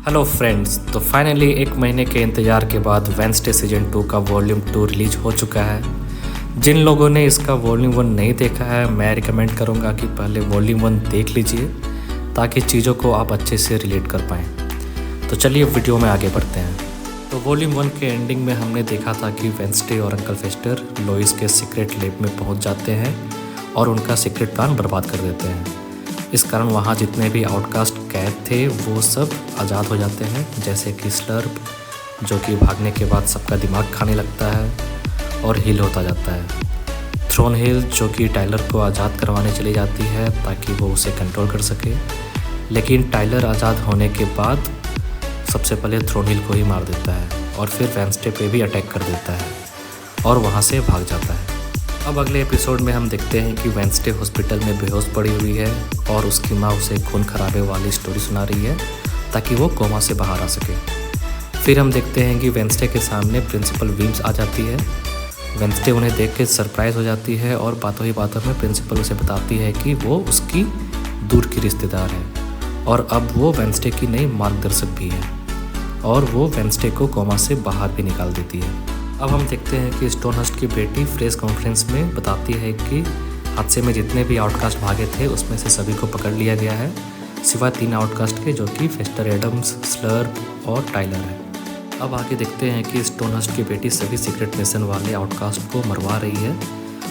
Hello friends, तो finally एक महीने के इंतज़ार के बाद वेडनेसडे सीजन 2 का वॉल्यूम 2 रिलीज हो चुका है। जिन लोगों ने इसका वॉल्यूम 1 नहीं देखा है, मैं रिकमेंड करूंगा कि पहले वॉल्यूम 1 देख लीजिए ताकि चीज़ों को आप अच्छे से रिलेट कर पाएँ। तो चलिए वीडियो में आगे बढ़ते हैं। तो वॉल्यूम 1 के एंडिंग में हमने देखा था कि वेडनेसडे और अंकल फेस्टर लोइस के सीक्रेट लैब में पहुँच जाते हैं और उनका सीक्रेट प्लान बर्बाद कर देते हैं। इस कारण वहाँ जितने भी आउटकास्ट कैद थे वो सब आज़ाद हो जाते हैं, जैसे कि स्लर्प जो कि भागने के बाद सबका दिमाग खाने लगता है और हील होता जाता है। थ्रोनहिल जो कि टाइलर को आज़ाद करवाने चली जाती है ताकि वो उसे कंट्रोल कर सके, लेकिन टाइलर आज़ाद होने के बाद सबसे पहले थ्रोनहिल को ही मार देता है और फिर वेडनेसडे पे भी अटैक कर देता है और वहाँ से भाग जाता है। अब अगले एपिसोड में हम देखते हैं कि वेडनेसडे हॉस्पिटल में बेहोश पड़ी हुई है और उसकी माँ उसे खून खराबे वाली स्टोरी सुना रही है ताकि वो कोमा से बाहर आ सके। फिर हम देखते हैं कि वेडनेसडे के सामने प्रिंसिपल वीम्स आ जाती है। वेडनेसडे उन्हें देख के सरप्राइज हो जाती है और बातों ही बातों में प्रिंसिपल उसे बताती है कि वो उसकी दूर की रिश्तेदार है और अब वो वेडनेसडे की नई मार्गदर्शक भी है और वो वेडनेसडे को कोमा से बाहर भी निकाल देती है। अब हम देखते हैं कि स्टोनहर्स्ट की बेटी प्रेस कॉन्फ्रेंस में बताती है कि हादसे में जितने भी आउटकास्ट भागे थे उसमें से सभी को पकड़ लिया गया है, सिवाय 3 आउटकास्ट के, जो कि फेस्टर एडम्स, स्लर्प और टाइलर है। अब आगे देखते हैं कि स्टोनहर्स्ट की बेटी सभी सीक्रेट मिशन वाले आउटकास्ट को मरवा रही है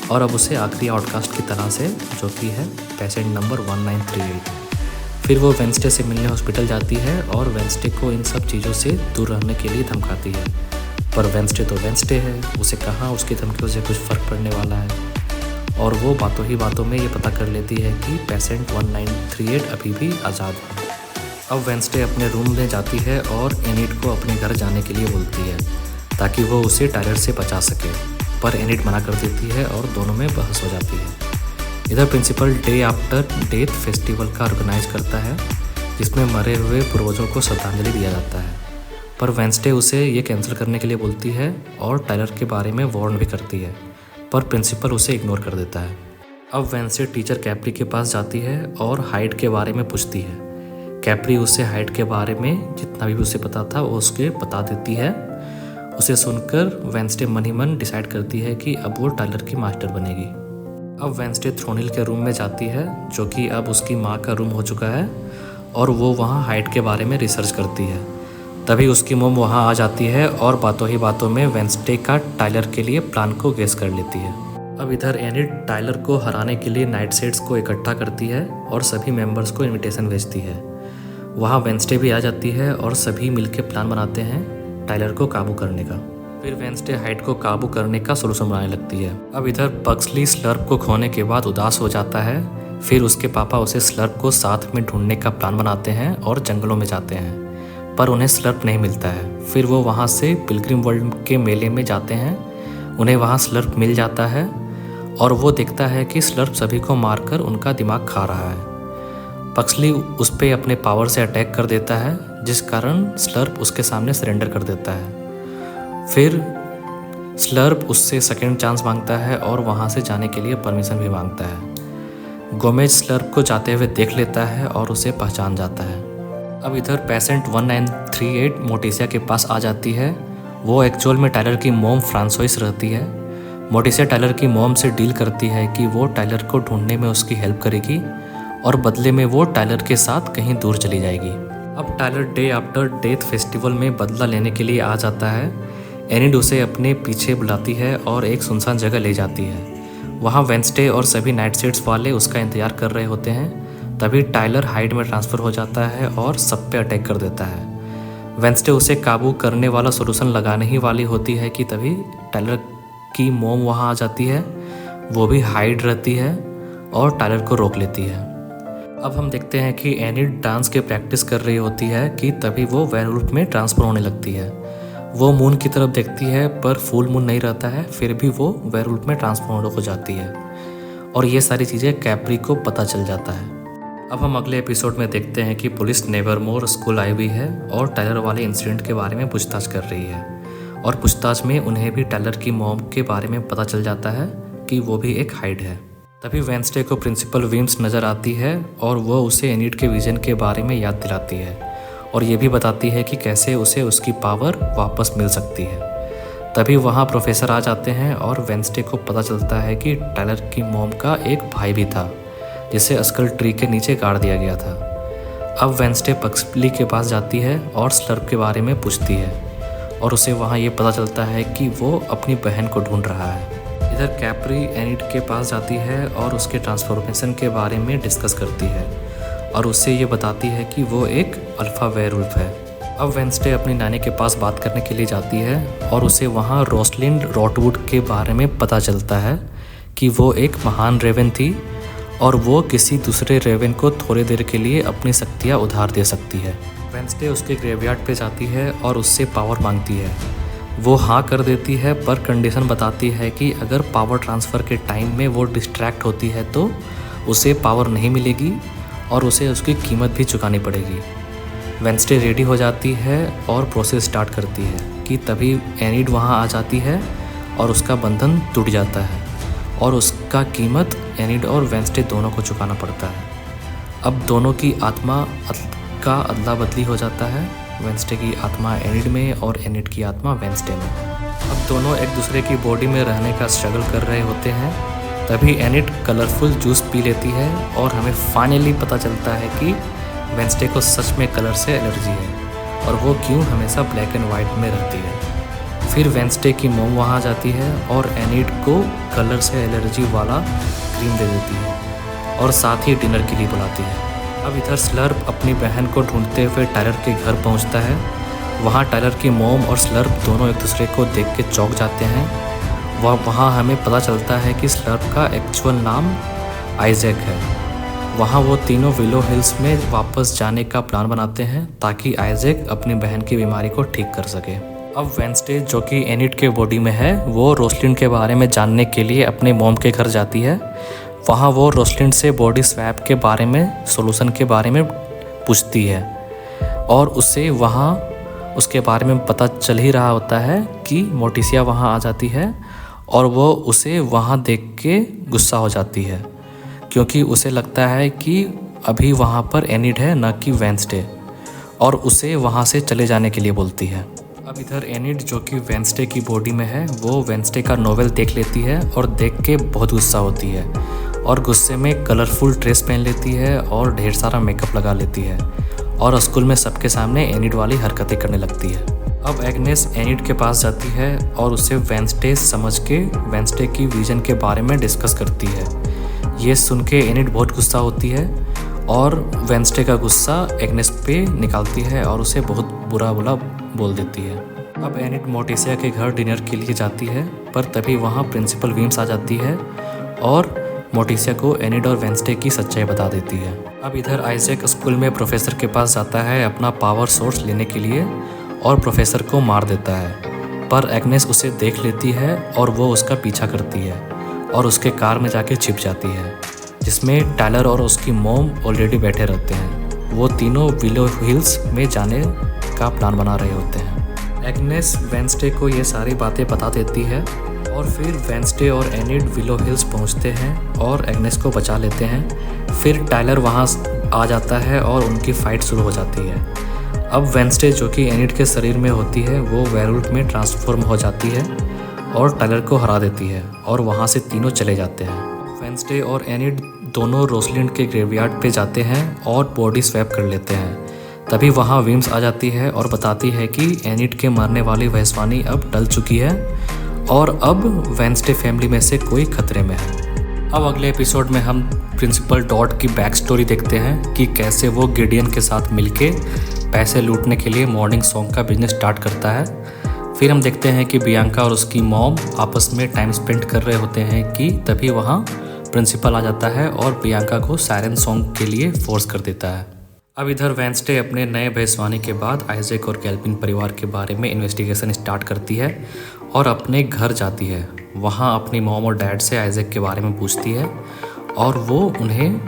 और अब उसे आखिरी आउटकास्ट की तरह से, जो कि है पेशेंट नंबर 1938। फिर वो वेडनेसडे से मिलने हॉस्पिटल जाती है और वेडनेसडे को इन सब चीज़ों से दूर रहने के लिए धमकाती है, पर वेडनेसडे तो वेडनेसडे है, उसे कहाँ उसकी धमकियों से कुछ फ़र्क पड़ने वाला है और वो बातों ही बातों में ये पता कर लेती है कि पेशेंट 1938 अभी भी आज़ाद है। अब वेडनेसडे अपने रूम में जाती है और एनिड को अपने घर जाने के लिए बोलती है ताकि वो उसे टाइलर से बचा सके, पर एनिड मना कर देती है और दोनों में बहस हो जाती है। इधर principal day after death festival का ऑर्गेनाइज करता है जिसमें मरे हुए पूर्वजों को श्रद्धांजलि दिया जाता है, पर वेडनेसडे उसे ये कैंसिल करने के लिए बोलती है और टाइलर के बारे में वार्न भी करती है, पर प्रिंसिपल उसे इग्नोर कर देता है। अब वेडनेसडे टीचर कैप्री के पास जाती है और हाइड के बारे में पूछती है। कैप्री उसे हाइड के बारे में जितना भी उसे पता था वो उसके बता देती है। उसे सुनकर वेडनेसडे मन ही मन डिसाइड करती है कि अब वो टाइलर की मास्टर बनेगी। अब वेडनेसडे थ्रोनहिल के रूम में जाती है जो कि अब उसकी माँ का रूम हो चुका है और वो वहाँ हाइड के बारे में रिसर्च करती है। तभी उसकी मोम वहाँ आ जाती है और बातों ही बातों में वेडनेसडे का टाइलर के लिए प्लान को गेस कर लेती है। अब इधर एनिड टाइलर को हराने के लिए नाइटसेड्स को इकट्ठा करती है और सभी मेंबर्स को इनविटेशन भेजती है। वहाँ वेडनेसडे भी आ जाती है और सभी मिलकर प्लान बनाते हैं टाइलर को काबू करने का। फिर वेडनेसडे हाइड को काबू करने का सोल्यूशन बनाने लगती है। अब इधर पक्सली स्लर्प को खोने के बाद उदास हो जाता है। फिर उसके पापा उसे स्लर्प को साथ में ढूंढने का प्लान बनाते हैं और जंगलों में जाते हैं, पर उन्हें स्लर्प नहीं मिलता है। फिर वो वहाँ से पिलग्रिम वर्ल्ड के मेले में जाते हैं। उन्हें वहाँ स्लर्प मिल जाता है और वो देखता है कि स्लर्प सभी को मारकर उनका दिमाग खा रहा है। पक्सली उस पर अपने पावर से अटैक कर देता है, जिस कारण स्लर्प उसके सामने सरेंडर कर देता है। फिर स्लर्प उससे सेकेंड चांस मांगता है और वहाँ से जाने के लिए परमिशन भी मांगता है। गोमेज स्लर्प को जाते हुए देख लेता है और उसे पहचान जाता है। अब इधर पेशेंट 1938 मोटिसिया के पास आ जाती है। वो एक्चुअल में टाइलर की मोम फ्रांसोइस रहती है। मोटिसिया टाइलर की मोम से डील करती है कि वो टाइलर को ढूंढने में उसकी हेल्प करेगी और बदले में वो टाइलर के साथ कहीं दूर चली जाएगी। अब Tyler day after death festival में बदला लेने के लिए आ जाता है। एनिड उसे अपने पीछे बुलाती है और एक सुनसान जगह ले जाती है। वहाँ वेडनेसडे और सभी नाइटसेड्स वाले उसका इंतजार कर रहे होते हैं। तभी टाइलर हाइड में ट्रांसफ़र हो जाता है और सब पे अटैक कर देता है। वेडनेसडे उसे काबू करने वाला सोल्यूशन लगाने ही वाली होती है कि तभी टाइलर की मोम वहाँ आ जाती है। वो भी हाइड रहती है और टाइलर को रोक लेती है। अब हम देखते हैं कि एनिड डांस की प्रैक्टिस कर रही होती है कि तभी वो वेयरवुल्फ में ट्रांसफ़र होने लगती है। वो मून की तरफ देखती है पर फुल मून नहीं रहता है, फिर भी वो वेयरवुल्फ में ट्रांसफॉर्म हो जाती है और ये सारी चीज़ें कैप्री को पता चल जाता है। अब हम अगले एपिसोड में देखते हैं कि पुलिस नेवरमोर स्कूल आई हुई है और टाइलर वाले इंसिडेंट के बारे में पूछताछ कर रही है और पूछताछ में उन्हें भी टाइलर की मॉम के बारे में पता चल जाता है कि वो भी एक हाइड है। तभी वेडनेसडे को प्रिंसिपल वीम्स नज़र आती है और वो उसे एनिड के विजन के बारे में याद दिलाती है और ये भी बताती है कि कैसे उसे उसकी पावर वापस मिल सकती है। तभी वहाँ प्रोफेसर आ जाते हैं और वेंसडे को पता चलता है कि टायलर की मॉम का एक भाई भी था जिसे स्कल ट्री के नीचे गाड़ दिया गया था। अब वेंसडे पक्सली के पास जाती है और स्लर्प के बारे में पूछती है और उसे वहाँ ये पता चलता है कि वो अपनी बहन को ढूंढ रहा है। इधर कैप्री एनिड के पास जाती है और उसके ट्रांसफॉर्मेशन के बारे में डिस्कस करती है और उससे ये बताती है कि वो एक अल्फा वेयरवुल्फ है। अब वेंसडे अपनी नानी के पास बात करने के लिए जाती है और उसे वहाँ रोसलिंड रॉटवुड के बारे में पता चलता है कि वो एक महान रेवन थी और वो किसी दूसरे रेवन को थोड़ी देर के लिए अपनी शक्तियाँ उधार दे सकती है। वेंसडे उसके ग्रेवयार्ड पे जाती है और उससे पावर मांगती है। वो हाँ कर देती है पर कंडीशन बताती है कि अगर पावर ट्रांसफ़र के टाइम में वो डिस्ट्रैक्ट होती है तो उसे पावर नहीं मिलेगी और उसे उसकी कीमत भी चुकानी पड़ेगी। वेंसडे रेडी हो जाती है और प्रोसेस स्टार्ट करती है कि तभी एनिड वहाँ आ जाती है और उसका बंधन टूट जाता है और उसका कीमत एनिड और वेंसडे दोनों को चुकाना पड़ता है। अब दोनों की आत्मा का अदला बदली हो जाता है, वेंसडे की आत्मा एनिड में और एनिड की आत्मा वेंसडे में। अब दोनों एक दूसरे की बॉडी में रहने का स्ट्रगल कर रहे होते हैं। तभी एनिड कलरफुल जूस पी लेती है और हमें फाइनली पता चलता है कि वेंसडे को सच में कलर से एलर्जी है और वो क्यों हमेशा ब्लैक एंड वाइट में रहती है। फिर वेंसडे की मॉम वहाँ जाती है और एनिड को कलर से एलर्जी वाला क्रीम दे देती है और साथ ही डिनर के लिए बुलाती है। अब इधर स्लर्प अपनी बहन को ढूंढते हुए टायलर के घर पहुँचता है। वहाँ टायलर की मॉम और स्लर्प दोनों एक दूसरे को देख के चौंक जाते हैं। वहाँ हमें पता चलता है कि स्लर्प का एक्चुअल नाम आइजैक है। वहाँ वो तीनों विलो हिल्स में वापस जाने का प्लान बनाते हैं ताकि आइजैक अपनी बहन की बीमारी को ठीक कर सके। अब वेंसडे जो कि एनिड के बॉडी में है वो रोसलिंड के बारे में जानने के लिए अपने मॉम के घर जाती है। वहाँ वो रोसलिंड से बॉडी स्वैप के बारे में सोल्यूशन के बारे में पूछती है और उसे वहाँ उसके बारे में पता चल ही रहा होता है कि मोटिसिया वहाँ आ जाती है और वो उसे वहाँ देख के गुस्सा हो जाती है क्योंकि उसे लगता है कि अभी वहाँ पर एनिड है न कि वेंसडे और उसे वहाँ से चले जाने के लिए बोलती है। अब इधर एनिड जो कि वेंसडे की बॉडी में है वो वेंसडे का नोवेल देख लेती है और देख के बहुत गुस्सा होती है और गुस्से में कलरफुल ड्रेस पहन लेती है और ढेर सारा मेकअप लगा लेती है और स्कूल में सबके सामने एनिड वाली हरकतें करने लगती है। अब एग्नेस एनिड के पास जाती है और उसे वेंसडे समझ के वेंसडे की विजन के बारे में डिस्कस करती है। ये सुन के एनिड बहुत गुस्सा होती है और वेंसडे का गुस्सा एग्नेस पे निकालती है और उसे बहुत बुरा बोल देती है। अब एनिड मोटिसिया के घर डिनर के लिए जाती है पर तभी वहाँ प्रिंसिपल वीम्स आ जाती है और मोटिसिया को एनिड और वेंसडे की सच्चाई बता देती है। अब इधर आइजैक स्कूल में प्रोफेसर के पास जाता है अपना पावर सोर्स लेने के लिए और प्रोफेसर को मार देता है पर एग्नेस उसे देख लेती है और वो उसका पीछा करती है और उसके कार में जाके छिप जाती है जिसमें टायलर और उसकी मॉम ऑलरेडी बैठे रहते हैं। वो तीनों विलो हिल्स में जाने का प्लान बना रहे होते हैं। एग्नेस वेंसडे को ये सारी बातें बता देती है और फिर वेंसडे और एनिड विलो हिल्स पहुंचते हैं और एग्नेस को बचा लेते हैं। फिर टायलर वहां आ जाता है और उनकी फाइट शुरू हो जाती है। अब वेंसडे जो कि एनिड के शरीर में होती है वो वेयरवुल्फ में ट्रांसफॉर्म हो जाती है और टायलर को हरा देती है और वहाँ से तीनों चले जाते हैं। वेंसडे और एनिड दोनों रोसलिंड के ग्रेवयार्ड पे जाते हैं और बॉडी स्वैप कर लेते हैं। तभी वहाँ वीम्स आ जाती है और बताती है कि एनिड के मरने वाली भविष्यवाणी अब टल चुकी है और अब वेंसडे फैमिली में से कोई खतरे में है। अब अगले एपिसोड में हम प्रिंसिपल डॉट की बैक स्टोरी देखते हैं कि कैसे वो गिडियन के साथ मिलके पैसे लूटने के लिए मॉर्निंग सॉन्ग का बिजनेस स्टार्ट करता है। फिर हम देखते हैं कि बियांका और उसकी मॉम आपस में टाइम स्पेंड कर रहे होते हैं कि तभी वहाँ प्रिंसिपल आ जाता है और बियांका को सायरन सॉन्ग के लिए फोर्स कर देता है। अब इधर वेंसडे अपने नए भविष्यवाणी के बाद आइजैक और गैल्पिन परिवार के बारे में इन्वेस्टिगेशन स्टार्ट करती है और अपने घर जाती है। वहाँ अपनी मॉम और डैड से आइजैक के बारे में पूछती है और वो उन्हें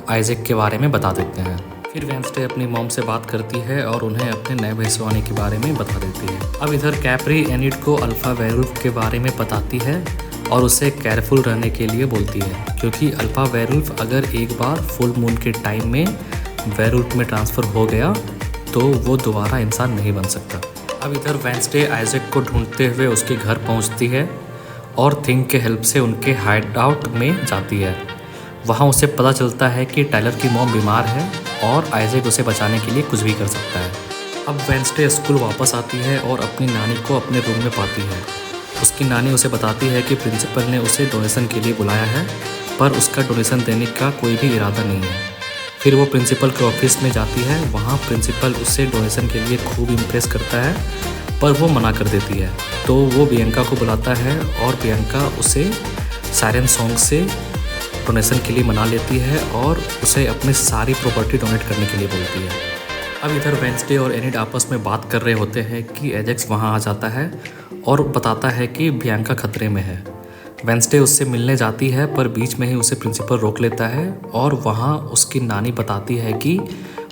आइजैक के बारे में बता देते हैं। फिर वेंसडे अपनी मॉम से बात करती है और उन्हें अपने नए भविष्यवाणी के बारे में बता देती है। अब इधर कैप्री एनिड को अल्फा वेयरवुल्फ के बारे में बताती है और उसे केयरफुल रहने के लिए बोलती है क्योंकि अल्फा वेयरवुल्फ अगर एक बार फुल मून के टाइम में वेयरवुल्फ में ट्रांसफ़र हो गया तो वो दोबारा इंसान नहीं बन सकता। अब इधर वेंसडे आइजैक को ढूंढते हुए उसके घर पहुंचती है और थिंग के हेल्प से उनके हाइड आउट में जाती है। वहाँ उसे पता चलता है कि टाइलर की मॉम बीमार है और आइजैक उसे बचाने के लिए कुछ भी कर सकता है। अब वेंसडे स्कूल वापस आती है और अपनी नानी को अपने रूम में पाती है। उसकी नानी उसे बताती है कि प्रिंसिपल ने उसे डोनेशन के लिए बुलाया है, पर उसका डोनेशन देने का कोई भी इरादा नहीं है। फिर वो प्रिंसिपल के ऑफिस में जाती है। वहाँ प्रिंसिपल उसे डोनेशन के लिए खूब इम्प्रेस करता है, पर वो मना कर देती है। तो वो बियंका को बुलाता है और बियंका उसे सायरन सॉन्ग से डोनेशन के लिए मना लेती है और उसे अपनी सारी प्रॉपर्टी डोनेट करने के लिए बोलती है। अब इधर वेंसडे और एनिड आपस में बात कर रहे होते हैं कि एजेक्स वहाँ आ जाता है और बताता है कि बियंका खतरे में है। वेंसडे उससे मिलने जाती है, पर बीच में ही उसे प्रिंसिपल रोक लेता है और वहाँ उसकी नानी बताती है कि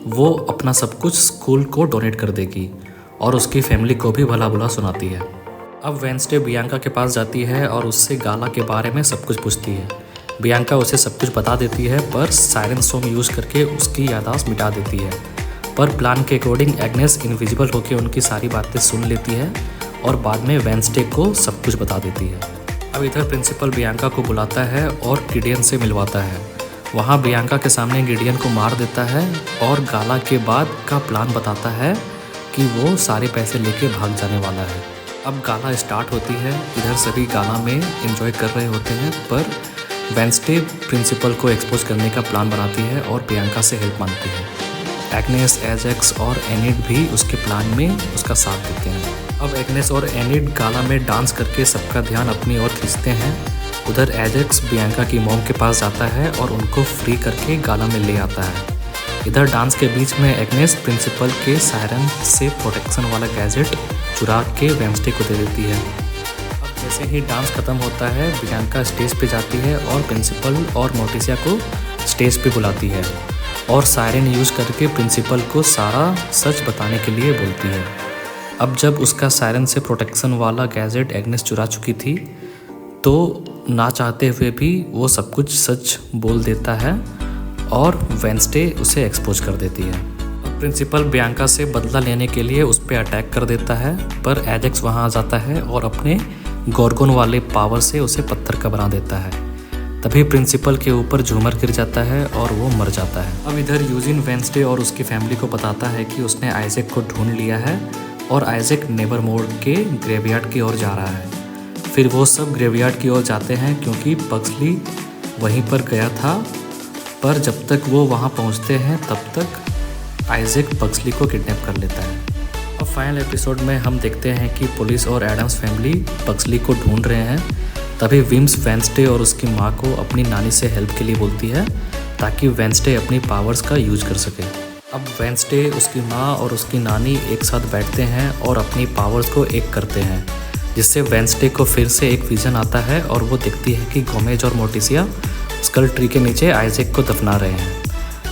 वो अपना सब कुछ स्कूल को डोनेट कर देगी और उसकी फैमिली को भी भला बुरा सुनाती है। अब वेंसडे बियंका के पास जाती है और उससे गाला के बारे में सब कुछ पूछती है। बियंका उसे सब कुछ बता देती है, पर सायरन सॉन्ग यूज़ करके उसकी याददाश्त मिटा देती है। पर प्लान के अकॉर्डिंग एग्नेस इनविजिबल होकर उनकी सारी बातें सुन लेती है और बाद में वेंसडे को सब कुछ बता देती है। अब इधर प्रिंसिपल बियंका को बुलाता है और गिडियन से मिलवाता है। वहाँ बियंका के सामने गिडियन को मार देता है और गाला के बाद का प्लान बताता है कि वो सारे पैसे लेके भाग जाने वाला है। अब गाला स्टार्ट होती है। इधर सभी गाला में एंजॉय कर रहे होते हैं, पर वेंसडे प्रिंसिपल को एक्सपोज करने का प्लान बनाती है और बियंका से हेल्प मांगती है। एग्नेस, एजेक्स और एनिड भी उसके प्लान में उसका साथ देते हैं। अब एग्नेस और एनिड गाला में डांस करके सबका ध्यान अपनी ओर खींचते हैं। उधर एजेक्स बियंका की मॉम के पास जाता है और उनको फ्री करके गाला में ले आता है। इधर डांस के बीच में एग्नेस प्रिंसिपल के सायरन से प्रोटेक्शन वाला गैजेट चुरा के वेंसडे को दे देती है। अब जैसे ही डांस खत्म होता है, बियंका स्टेज पे जाती है और प्रिंसिपल और मोर्टिसिया को स्टेज पे बुलाती है और सायरन यूज़ करके प्रिंसिपल को सारा सच बताने के लिए बोलती है। अब जब उसका सायरन से प्रोटेक्शन वाला गैजेट एग्नेस चुरा चुकी थी, तो ना चाहते हुए भी वो सब कुछ सच बोल देता है और वेंसडे उसे एक्सपोज कर देती है। अब प्रिंसिपल बियंका से बदला लेने के लिए उस पर अटैक कर देता है, पर एजेक्स वहाँ आ जाता है और अपने गॉर्गोन वाले पावर से उसे पत्थर का बना देता है। तभी प्रिंसिपल के ऊपर झूमर गिर जाता है और वो मर जाता है। अब इधर यूजिन वेंसडे और उसकी फैमिली को बताता है कि उसने आइजैक को ढूंढ लिया है और आइजैक नेवरमोर के ग्रेवयार्ड की ओर जा रहा है। फिर वो सब ग्रेवयार्ड की ओर जाते हैं क्योंकि पक्सली वहीं पर गया था, पर जब तक वो वहाँ पहुँचते हैं तब तक आइजैक पक्सली को किडनैप कर लेता है। अब फाइनल एपिसोड में हम देखते हैं कि पुलिस और एडम्स फैमिली पक्सली को ढूंढ रहे हैं। तभी विम्स वेंसडे और उसकी माँ को अपनी नानी से हेल्प के लिए बोलती है ताकि वेंसडे अपनी पावर्स का यूज कर सके। अब वेंसडे, उसकी माँ और उसकी नानी एक साथ बैठते हैं और अपनी पावर्स को एक करते हैं, जिससे वेंसडे को फिर से एक विजन आता है और वो देखती है कि गोमेज और मोर्टिसिया स्कल ट्री के नीचे आइजैक को दफना रहे हैं।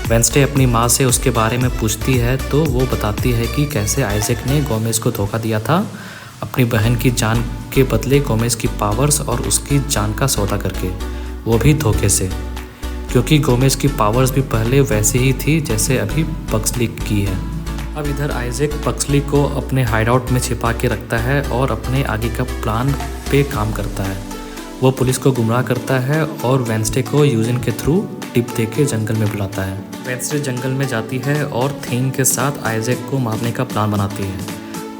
वेंसडे अपनी माँ से उसके बारे में पूछती है तो वो बताती है कि कैसे आइजैक ने गोमेज को धोखा दिया था, अपनी बहन की जान के बदले गोमेज की पावर्स और उसकी जान का सौदा करके, वो भी धोखे से, क्योंकि गोमेज की पावर्स भी पहले वैसी ही थी जैसे अभी पक्सली की है। अब इधर आइजैक पक्सली को अपने हाइडआउट में छिपा के रखता है और अपने आगे का प्लान पे काम करता है। वो पुलिस को गुमराह करता है और वेंसडे को यूजिन के थ्रू टिप दे के जंगल में बुलाता है। वेंसडे जंगल में जाती है और थिंग के साथ आइजैक को मारने का प्लान बनाती है,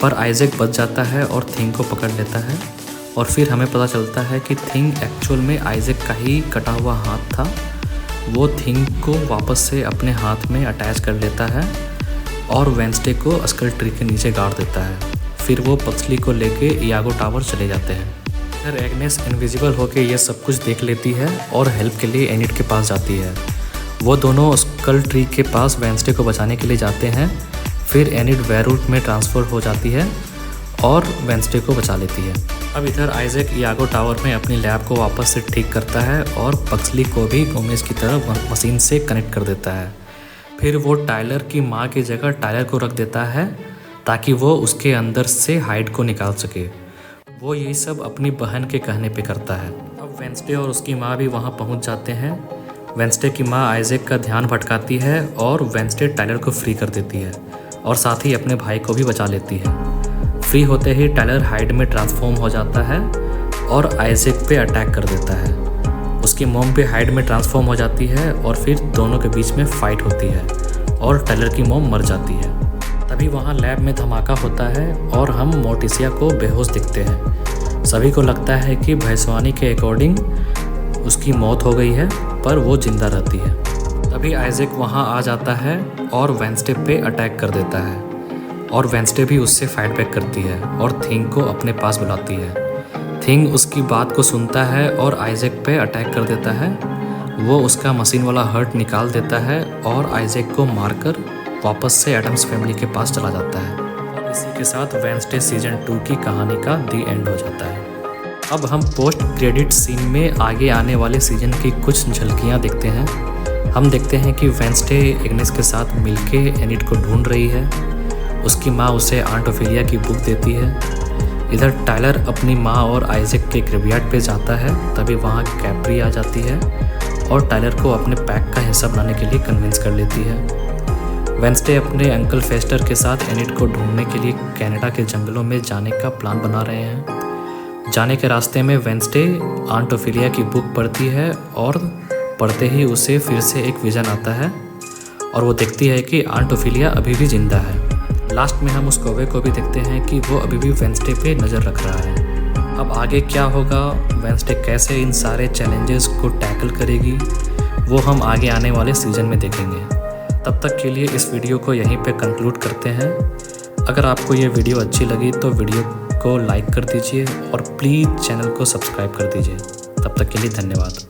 पर आइजैक बच जाता है और थिंग को पकड़ लेता है। और फिर हमें पता चलता है कि थिंग एक्चुअल में आइजैक का ही कटा हुआ हाथ था। वो थिंग को वापस से अपने हाथ में अटैच कर लेता है और वेंसडे को स्कल ट्री के नीचे गाड़ देता है। फिर वो पक्सली को लेके इयागो टावर चले जाते हैं। फिर एग्नेस इनविजिबल होके ये सब कुछ देख लेती है और हेल्प के लिए एनिड के पास जाती है। वो दोनों स्कल ट्री के पास वेंसडे को बचाने के लिए जाते हैं। फिर एनिड वेयरवुल्फ में ट्रांसफ़र हो जाती है और वेंसडे को बचा लेती है। अब इधर आइजैक इयागो टावर में अपनी लैब को वापस से ठीक करता है और पक्सली को भी गोमेज की तरह मशीन से कनेक्ट कर देता है। फिर वो टाइलर की माँ की जगह टाइलर को रख देता है ताकि वो उसके अंदर से हाइड को निकाल सके। वो यही सब अपनी बहन के कहने पे करता है। अब वेंसडे और उसकी माँ भी वहाँ पहुँच जाते हैं। वेंसडे की माँ आइजैक का ध्यान भटकाती है और वेंसडे टाइलर को फ्री कर देती है और साथ ही अपने भाई को भी बचा लेती है। फ्री होते ही टायलर हाइड में ट्रांसफॉर्म हो जाता है और आइजैक पे अटैक कर देता है। उसकी मॉम भी हाइड में ट्रांसफॉर्म हो जाती है और फिर दोनों के बीच में फाइट होती है और टायलर की मॉम मर जाती है। तभी वहाँ लैब में धमाका होता है और हम मोर्टिसिया को बेहोश दिखते हैं। सभी को लगता है कि भविष्यवाणी के अकॉर्डिंग उसकी मौत हो गई है, पर वो जिंदा रहती है। तभी आइजैक वहाँ आ जाता है और वेंसडे पे अटैक कर देता है और वेंसडे भी उससे फाइट बैक करती है और थिंग को अपने पास बुलाती है। थिंग उसकी बात को सुनता है और आइजैक पे अटैक कर देता है। वो उसका मशीन वाला हर्ट निकाल देता है और आइजैक को मारकर वापस से एडम्स फैमिली के पास चला जाता है। और इसी के साथ वेंसडे सीजन 2 की कहानी का दी एंड हो जाता है। अब हम पोस्ट क्रेडिट सीन में आगे आने वाले सीजन की कुछ झलकियाँ देखते हैं। हम देखते हैं कि वेंसडे एग्नेस के साथ मिलके एनिट को ढूंढ रही है। उसकी माँ उसे आंट ओफेलिया की बुक देती है। इधर टायलर अपनी माँ और आइजैक के ग्रेवयार्ड पे जाता है। तभी वहाँ कैप्री आ जाती है और टायलर को अपने पैक का हिस्सा बनाने के लिए कन्विंस कर लेती है। वेंसडे अपने अंकल फेस्टर के साथ एनिट को ढूंढने के लिए कनाडा के जंगलों में जाने का प्लान बना रहे हैं। जाने के रास्ते में वेंसडे आंट ओफेलिया की बुक पढ़ती है और पढ़ते ही उसे फिर से एक विजन आता है और वो देखती है कि आंट ओफेलिया अभी भी जिंदा है। लास्ट में हम उस कौवे को भी देखते हैं कि वो अभी भी वेंसडे पे नज़र रख रहा है। अब आगे क्या होगा, वेंसडे कैसे इन सारे चैलेंजेस को टैकल करेगी, वो हम आगे आने वाले सीजन में देखेंगे। तब तक के लिए इस वीडियो को यहीं पे कंक्लूड करते हैं। अगर आपको ये वीडियो अच्छी लगी तो वीडियो को लाइक कर दीजिए और प्लीज़ चैनल को सब्सक्राइब कर दीजिए। तब तक के लिए धन्यवाद।